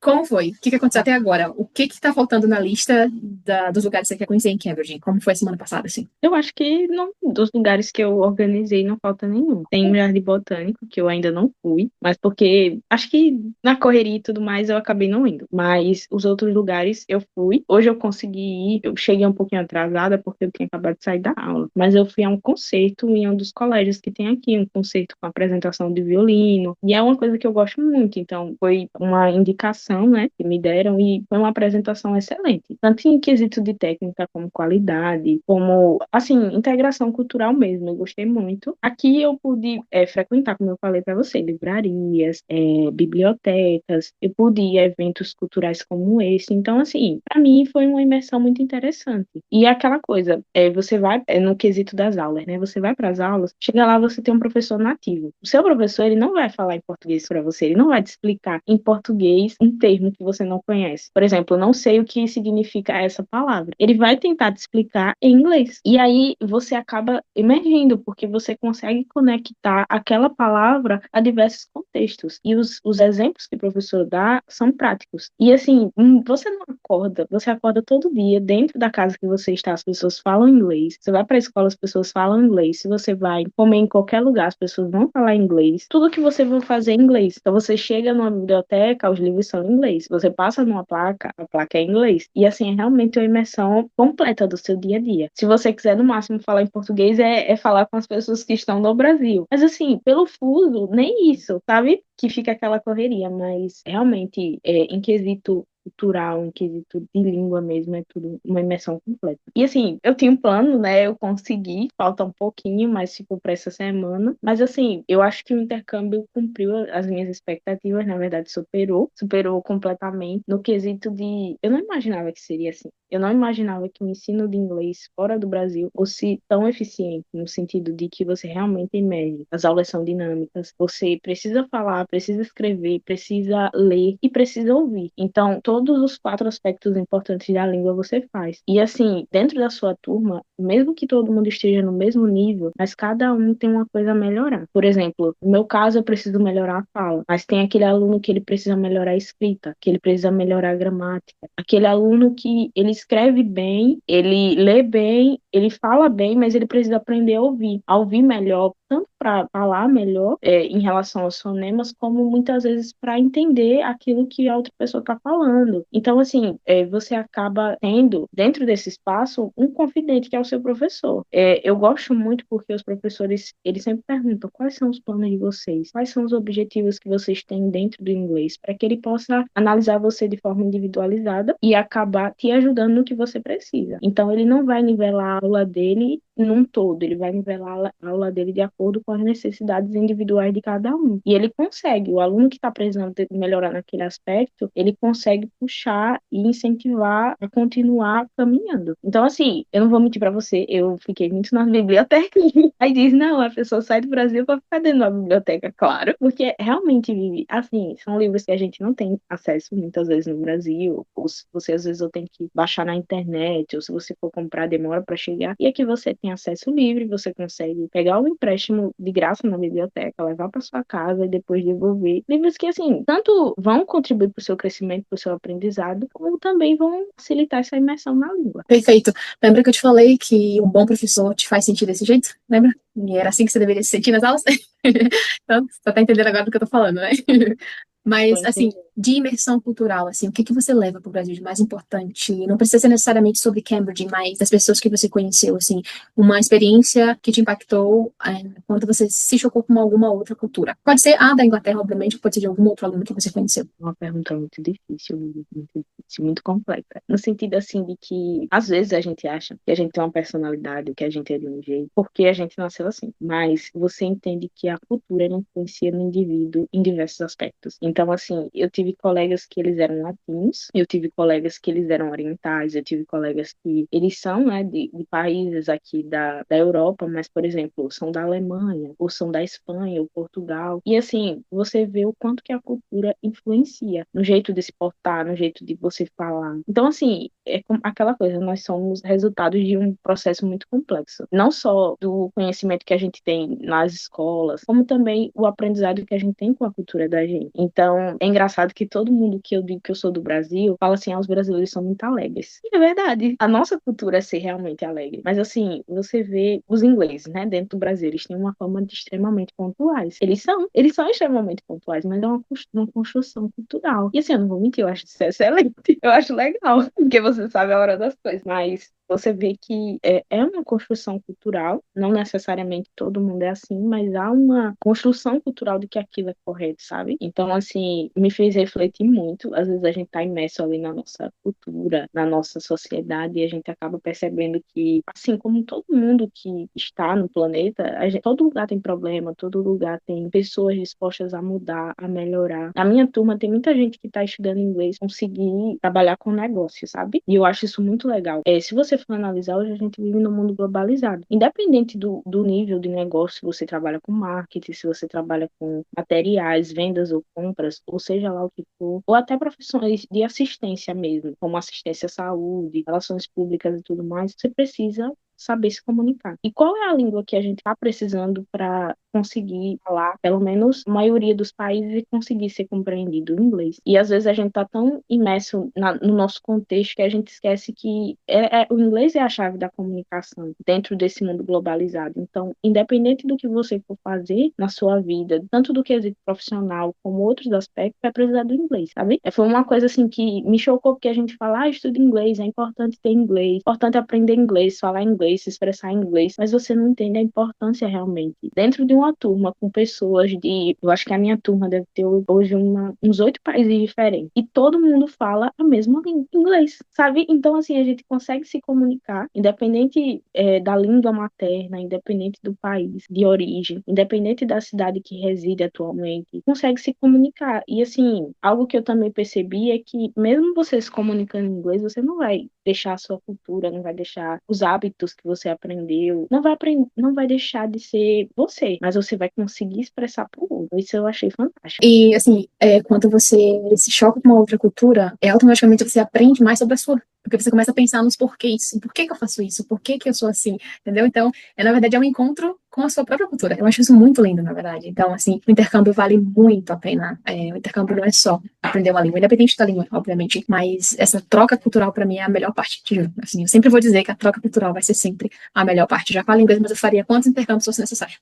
Como foi? O que aconteceu até agora? O que está faltando na lista dos lugares que você quer conhecer em Cambridge? Como foi a semana passada, assim? Eu acho que não, dos lugares que eu organizei não falta nenhum. Tem um jardim botânico que eu ainda não fui, mas porque acho que na correria e tudo mais eu acabei não indo. Mas os outros lugares eu fui. Hoje eu consegui ir, eu cheguei um pouquinho atrasada porque eu tinha acabado de sair da aula. Mas eu fui a um concerto em um dos colégios que tem aqui, um concerto com apresentação de violino. E é uma coisa que eu gosto muito. Então foi uma indicação, né, que me deram e foi uma apresentação excelente. Tanto em quesito de técnica como qualidade, como, assim, integração cultural mesmo. Eu gostei muito. Aqui eu pude frequentar, como eu falei para você, livrarias, bibliotecas, eu pude ir a eventos culturais como esse. Então, assim, para mim foi uma imersão muito interessante. E é aquela coisa, você vai, no quesito das aulas, né? Você vai para as aulas, chega lá, você tem um professor nativo. O seu professor, ele não vai falar em português para você, ele não vai te explicar em português um termo que você não conhece. Por exemplo, eu não sei o que significa essa palavra. Ele vai tentar te explicar em inglês. E aí você acaba emergindo, porque você consegue conectar aquela palavra a diversos contextos. E os exemplos que o professor dá são práticos. E assim, você não acorda, você acorda todo dia dentro da casa que você está, as pessoas falam inglês. Você vai para a escola, as pessoas falam inglês. Se você vai comer em qualquer lugar, as pessoas vão falar inglês. Tudo que você vai fazer é em inglês. Então você chega numa biblioteca, os livros são em inglês. Você passa numa placa, a placa é em inglês. E assim, é realmente uma imersão completa do seu dia a dia. Se você quiser, no máximo, falar em português, é falar com as pessoas que estão no Brasil. Mas assim, pelo fuso, nem isso, sabe? Que fica aquela correria, mas realmente, em quesito cultural, em quesito de língua mesmo, é tudo uma imersão completa. E assim, eu tinha um plano, né? Eu consegui, falta um pouquinho, mas ficou para essa semana. Mas assim, eu acho que o intercâmbio cumpriu as minhas expectativas, na verdade, superou completamente no quesito de. Eu não imaginava que seria assim. Eu não imaginava que o ensino de inglês fora do Brasil fosse tão eficiente, no sentido de que você realmente emerge. As aulas são dinâmicas, você precisa falar, precisa escrever, precisa ler e precisa ouvir. Então, todos os quatro aspectos importantes da língua você faz. E assim, dentro da sua turma, mesmo que todo mundo esteja no mesmo nível, mas cada um tem uma coisa a melhorar. Por exemplo, no meu caso, eu preciso melhorar a fala, mas tem aquele aluno que ele precisa melhorar a escrita, que ele precisa melhorar a gramática. Aquele aluno que ele escreve bem, ele lê bem, ele fala bem, mas ele precisa aprender a ouvir melhor, tanto para falar melhor em relação aos fonemas, como muitas vezes para entender aquilo que a outra pessoa está falando. Então, assim, você acaba tendo, dentro desse espaço, um confidente que é o seu professor. Eu gosto muito porque os professores, eles sempre perguntam quais são os planos de vocês, quais são os objetivos que vocês têm dentro do inglês, para que ele possa analisar você de forma individualizada e acabar te ajudando no que você precisa. Então, ele não vai nivelar a aula dele num todo, ele vai nivelar a aula dele de acordo com as necessidades individuais de cada um. E ele consegue, o aluno que está precisando melhorar naquele aspecto, ele consegue puxar e incentivar a continuar caminhando. Então, assim, eu não vou mentir para você, eu fiquei muito nas bibliotecas. Aí diz, não, a pessoa sai do Brasil para ficar dentro da biblioteca, claro, porque realmente vive, assim, são livros que a gente não tem acesso muitas vezes no Brasil, ou se você às vezes eu tenho que baixar na internet, ou se você for comprar, demora para chegar. E aqui você tem acesso livre, você consegue pegar o empréstimo de graça na biblioteca, levar para sua casa e depois devolver. Livros que, assim, tanto vão contribuir para o seu crescimento, para o seu aprendizado, como também vão facilitar essa imersão na língua. Perfeito. Lembra que eu te falei que um bom professor te faz sentir desse jeito? Lembra? E era assim que você deveria se sentir nas aulas? Então, você tá entendendo agora do que eu tô falando, né? Tô Mas, assim, entendendo. de imersão cultural, assim, o que que você leva para o Brasil de mais importante? Não precisa ser necessariamente sobre Cambridge, mas das pessoas que você conheceu, assim, uma experiência que te impactou quando você se chocou com alguma outra cultura. Pode ser a da Inglaterra, obviamente, pode ser de algum outro aluno que você conheceu. Uma pergunta muito difícil, muito difícil, muito complexa. No sentido assim de que às vezes a gente acha que a gente tem uma personalidade, que a gente é de um jeito, porque a gente nasceu assim. Mas você entende que a cultura ela influencia no indivíduo em diversos aspectos. Então, assim, eu tive colegas que eles eram latinos, eu tive colegas que eles eram orientais, eu tive colegas que eles são, né, de países aqui da Europa, mas, por exemplo, são da Alemanha, ou são da Espanha, ou Portugal. E assim, você vê o quanto que a cultura influencia no jeito de se portar, no jeito de você falar. Então, assim, é aquela coisa, nós somos resultados de um processo muito complexo. Não só do conhecimento que a gente tem nas escolas, como também o aprendizado que a gente tem com a cultura da gente. Então, é engraçado que todo mundo que eu digo que eu sou do Brasil fala assim, os brasileiros são muito alegres. E é verdade. A nossa cultura é ser realmente alegre. Mas assim, você vê os ingleses, né, dentro do Brasil, eles têm uma forma de extremamente pontuais. Eles são extremamente pontuais, mas é uma construção cultural. E assim, eu não vou mentir, eu acho isso excelente. Eu acho legal, porque você sabe a hora das coisas. Mas você vê que é uma construção cultural, não necessariamente todo mundo é assim, mas há uma construção cultural de que aquilo é correto, sabe? Então, assim, me fez refletir muito. Às vezes a gente está imerso ali na nossa cultura, na nossa sociedade, e a gente acaba percebendo que, assim como todo mundo que está no planeta, todo lugar tem problema, todo lugar tem pessoas dispostas a mudar, a melhorar. Na minha turma tem muita gente que está estudando inglês, conseguir trabalhar com negócio, sabe? E eu acho isso muito legal. Se você for analisar, hoje a gente vive num mundo globalizado. Independente do nível de negócio, se você trabalha com marketing, se você trabalha com materiais, vendas ou compras, ou seja lá o que for, ou até profissões de assistência mesmo, como assistência à saúde, relações públicas e tudo mais, você precisa saber se comunicar. E qual é a língua que a gente está precisando para conseguir falar, pelo menos a maioria dos países, e conseguir ser compreendido em inglês? E às vezes a gente está tão imerso no nosso contexto que a gente esquece que o inglês é a chave da comunicação dentro desse mundo globalizado. Então, independente do que você for fazer na sua vida, tanto do quesito profissional como outros aspectos, vai precisar do inglês, sabe? Foi uma coisa assim que me chocou, porque a gente fala, estuda inglês, é importante ter inglês, é importante aprender inglês, falar inglês, se expressar em inglês, mas você não entende a importância realmente. Dentro de uma turma com pessoas eu acho que a minha turma deve ter hoje uns 8 países diferentes, e todo mundo fala a mesma língua, inglês, sabe? Então, assim, a gente consegue se comunicar, independente da língua materna, independente do país de origem, independente da cidade que reside atualmente, consegue se comunicar. E, assim, algo que eu também percebi é que, mesmo você se comunicando em inglês, você não vai deixar a sua cultura, não vai deixar os hábitos que você aprendeu, não vai deixar de ser você, mas você vai conseguir expressar para o outro. Isso eu achei fantástico. E, assim, quando você se choca com uma outra cultura, automaticamente você aprende mais sobre a sua. Porque você começa a pensar nos porquês. Por que que eu faço isso? Por que que eu sou assim? Entendeu? Então, na verdade, é um encontro com a sua própria cultura. Eu acho isso muito lindo, na verdade. Então, assim, o intercâmbio vale muito a pena. O intercâmbio não é só aprender uma língua, independente da língua, obviamente. Mas essa troca cultural, para mim, é a melhor parte. Assim, eu sempre vou dizer que a troca cultural vai ser sempre a melhor parte. Já falo inglês, mas eu faria quantos intercâmbios fosse necessário.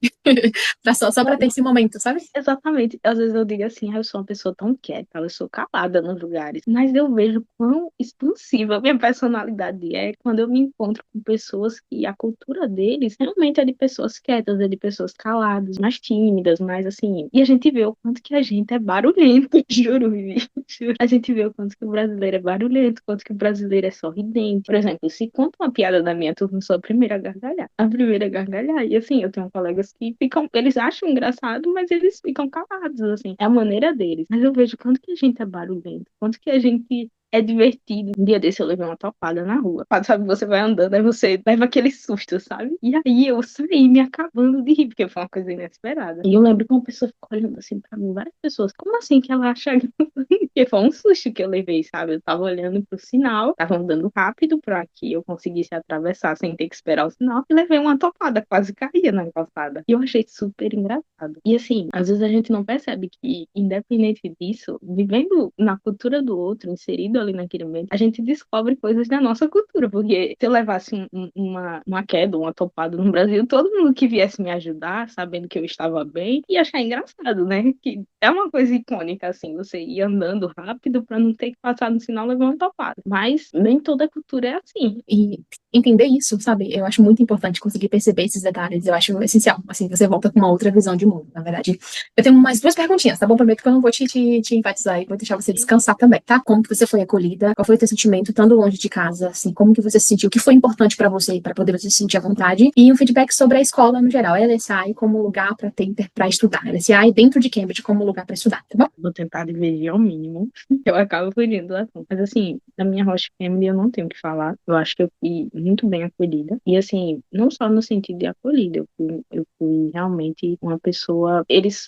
Só para ter esse momento, sabe? Exatamente. Às vezes eu digo assim, eu sou uma pessoa tão quieta, eu sou calada nos lugares, mas eu vejo quão expansiva a minha personalidade é quando eu me encontro com pessoas que a cultura deles realmente é de pessoas quietas, é de pessoas caladas, mais tímidas, mais assim. E a gente vê o quanto que a gente é barulhento, juro, Vivi, juro. A gente vê o quanto que o brasileiro é barulhento, o quanto que o brasileiro é sorridente. Por exemplo, se conta uma piada da minha turma, eu sou a primeira a gargalhar. A primeira a gargalhar. E assim, eu tenho colegas que ficam, eles acham engraçado, mas eles ficam calados, assim. É a maneira deles. Mas eu vejo quanto que a gente é barulhento, quanto que a gente é divertido. Um dia desse eu levei uma topada na rua. Sabe, você vai andando, aí você leva aquele susto, sabe? E aí eu saí me acabando de rir, porque foi uma coisa inesperada. E eu lembro que uma pessoa ficou olhando assim pra mim, várias pessoas, como assim que ela acha? Porque foi um susto que eu levei, sabe? Eu tava olhando pro sinal, tava andando rápido pra que eu conseguisse atravessar sem ter que esperar o sinal, e levei uma topada, quase caía na calçada. E eu achei super engraçado. E assim, às vezes a gente não percebe que, independente disso, vivendo na cultura do outro, inserido ali naquele momento, a gente descobre coisas da nossa cultura, porque se eu levasse uma queda, uma topada no Brasil, todo mundo que viesse me ajudar, sabendo que eu estava bem, ia achar engraçado, né? Que é uma coisa icônica, assim, você ir andando rápido para não ter que passar no sinal e levar uma topada. Mas nem toda cultura é assim. E entender isso, sabe? Eu acho muito importante conseguir perceber esses detalhes. Eu acho essencial. Assim, você volta com uma outra visão de mundo, na verdade. Eu tenho mais duas perguntinhas, tá bom? Prometo que eu não vou te enfatizar e vou deixar você descansar também, tá? Como que você foi acolhida? Qual foi o teu sentimento estando longe de casa? Assim, como que você se sentiu? O que foi importante pra você, pra poder você se sentir à vontade? E um feedback sobre a escola no geral. A LSI como lugar para estudar. A LSI dentro de Cambridge como lugar para estudar, tá bom? Vou tentar divergir ao mínimo. Eu acabo fugindo do assunto. Mas assim, na minha Rocha Family eu não tenho o que falar. Eu acho que eu fui muito bem acolhida. E assim, não só no sentido de acolhida, eu fui realmente uma pessoa. Eles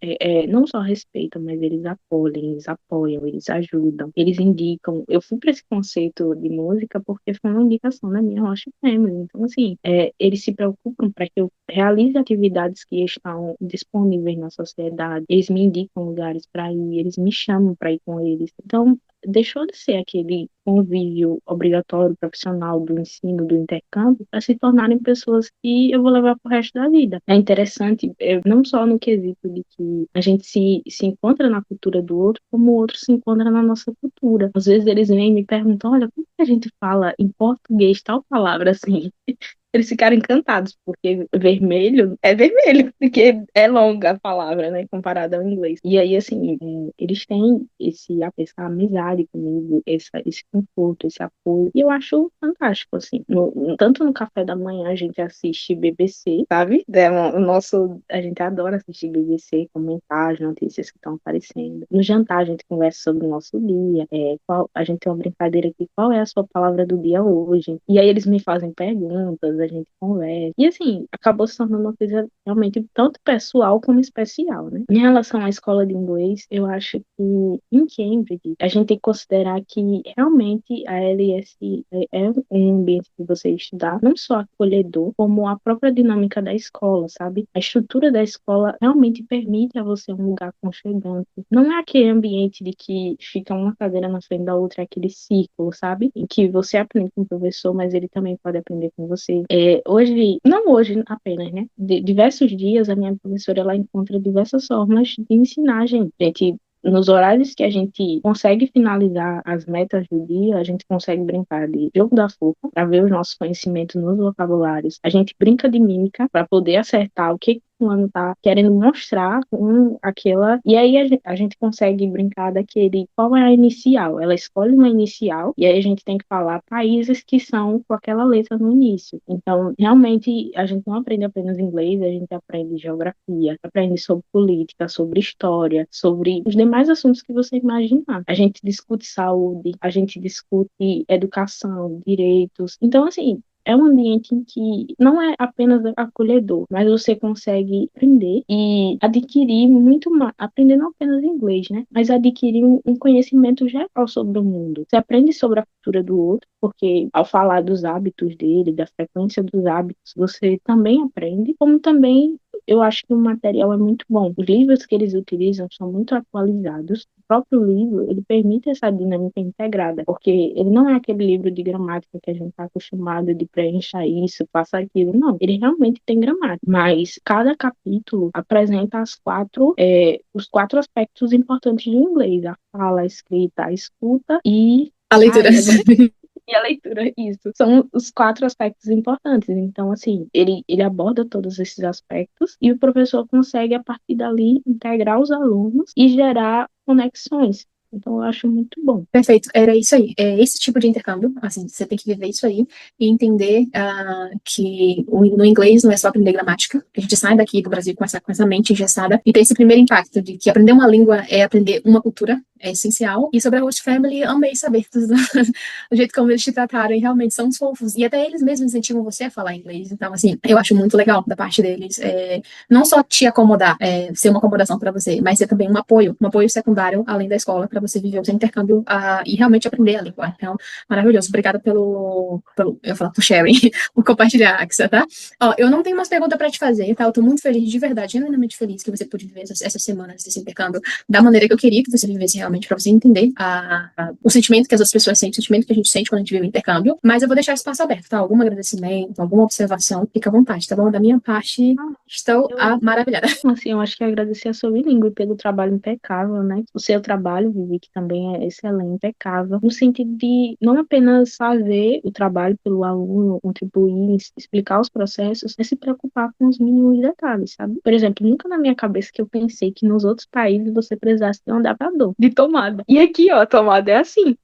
não só respeitam, mas eles acolhem, eles apoiam, eles ajudam, eles indicam. Eu fui para esse conceito de música porque foi uma indicação da minha host family. Então, assim, eles se preocupam para que eu realize atividades que estão disponíveis na sociedade. Eles me indicam lugares para ir, eles me chamam para ir com eles. Então, deixou de ser aquele convívio obrigatório, profissional do ensino, do intercâmbio, para se tornarem pessoas que eu vou levar para o resto da vida. É interessante, não só no quesito de que a gente se encontra na cultura do outro, como o outro se encontra na nossa cultura. Às vezes eles vêm e me perguntam, olha, como que a gente fala em português tal palavra assim? Eles ficaram encantados, porque vermelho é vermelho, porque é longa a palavra, né, comparada ao inglês. E aí, assim, eles têm essa amizade comigo, esse conforto, esse apoio, e eu acho fantástico, assim. Tanto no café da manhã a gente assiste BBC, sabe? A gente adora assistir BBC, comentar as notícias que estão aparecendo. No jantar a gente conversa sobre o nosso dia, a gente tem uma brincadeira aqui, qual é a sua palavra do dia hoje? E aí eles me fazem perguntas, a gente conversa. E assim, acabou se tornando uma coisa realmente tanto pessoal como especial, né? Em relação à escola de inglês, eu acho que em Cambridge, a gente tem que considerar que realmente a LSE é um ambiente que você estudar, não só acolhedor, como a própria dinâmica da escola, sabe? A estrutura da escola realmente permite a você um lugar aconchegante. Não é aquele ambiente de que fica uma cadeira na frente da outra, é aquele círculo, sabe? Em que você aprende com o professor, mas ele também pode aprender com você. Hoje, não hoje apenas, né? Diversos dias a minha professora ela encontra diversas formas de ensinar a gente. Nos horários que a gente consegue finalizar as metas do dia, a gente consegue brincar de jogo da forca para ver os nossos conhecimentos nos vocabulários. A gente brinca de mímica para poder acertar o que o ano tá querendo mostrar com aquela. E aí a gente consegue brincar daquele. Qual é a inicial? Ela escolhe uma inicial e aí a gente tem que falar países que são com aquela letra no início. Então, realmente, a gente não aprende apenas inglês, a gente aprende geografia, aprende sobre política, sobre história, sobre os demais assuntos que você imaginar. A gente discute saúde, a gente discute educação, direitos. Então, assim, é um ambiente em que não é apenas acolhedor, mas você consegue aprender e adquirir muito mais, aprender não apenas inglês, né? Mas adquirir um conhecimento geral sobre o mundo. Você aprende sobre a cultura do outro, porque ao falar dos hábitos dele, da frequência dos hábitos, você também aprende, como também eu acho que o material é muito bom. Os livros que eles utilizam são muito atualizados. O próprio livro, ele permite essa dinâmica integrada, porque ele não é aquele livro de gramática que a gente está acostumado de preencha isso, faça aquilo. Não, ele realmente tem gramática, mas cada capítulo apresenta os quatro aspectos importantes do inglês: a fala, a escrita, a escuta e A leitura. e a leitura, isso. São os quatro aspectos importantes. Então, assim, ele aborda todos esses aspectos e o professor consegue, a partir dali, integrar os alunos e gerar conexões. Então, eu acho muito bom. Perfeito, era isso aí. É esse tipo de intercâmbio, assim, você tem que viver isso aí e entender que no inglês não é só aprender gramática, que a gente sai daqui do Brasil com essa mente engessada e tem esse primeiro impacto de que aprender uma língua é aprender uma cultura, é essencial. E sobre a host family, amei saber do jeito como eles te trataram e realmente são uns fofos. E até eles mesmos incentivam você a falar inglês. Então, assim, eu acho muito legal da parte deles. Não só te acomodar, ser uma acomodação para você, mas ser também um apoio secundário além da escola para você viver o seu intercâmbio e realmente aprender a língua. Então, maravilhoso. Obrigada eu falo por sharing, por compartilhar, Axa, tá? Ó, eu não tenho mais pergunta para te fazer, tá? Eu tô muito feliz, de verdade, genuinamente feliz que você pôde viver essas semanas desse intercâmbio da maneira que eu queria que você vivesse realmente, para você entender o sentimento que as outras pessoas sentem, o sentimento que a gente sente quando a gente vive o intercâmbio. Mas eu vou deixar espaço aberto, tá? Algum agradecimento, alguma observação, fica à vontade, tá bom? Da minha parte, estou maravilhada. Assim, eu acho que agradecer a sua bilíngue pelo trabalho impecável, né? O seu trabalho, Vivi, que também é excelente, impecável, no sentido de não apenas fazer o trabalho pelo aluno, contribuir, explicar os processos, mas se preocupar com os mínimos detalhes, sabe? Por exemplo, nunca na minha cabeça que eu pensei que nos outros países você precisasse ter um adaptador de tomada. E aqui, ó, a tomada é assim.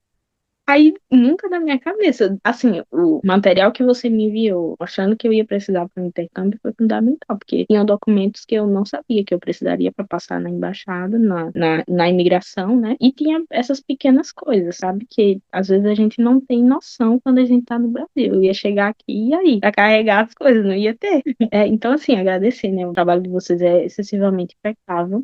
Aí, nunca na minha cabeça. Assim, o material que você me enviou, achando que eu ia precisar para o intercâmbio, foi fundamental, porque tinham documentos que eu não sabia que eu precisaria para passar na embaixada, na imigração, né? E tinha essas pequenas coisas, sabe? Que às vezes a gente não tem noção quando a gente tá no Brasil. Eu ia chegar aqui e aí, para carregar as coisas, não ia ter. Então, assim, agradecer, né? O trabalho de vocês é excessivamente impecável.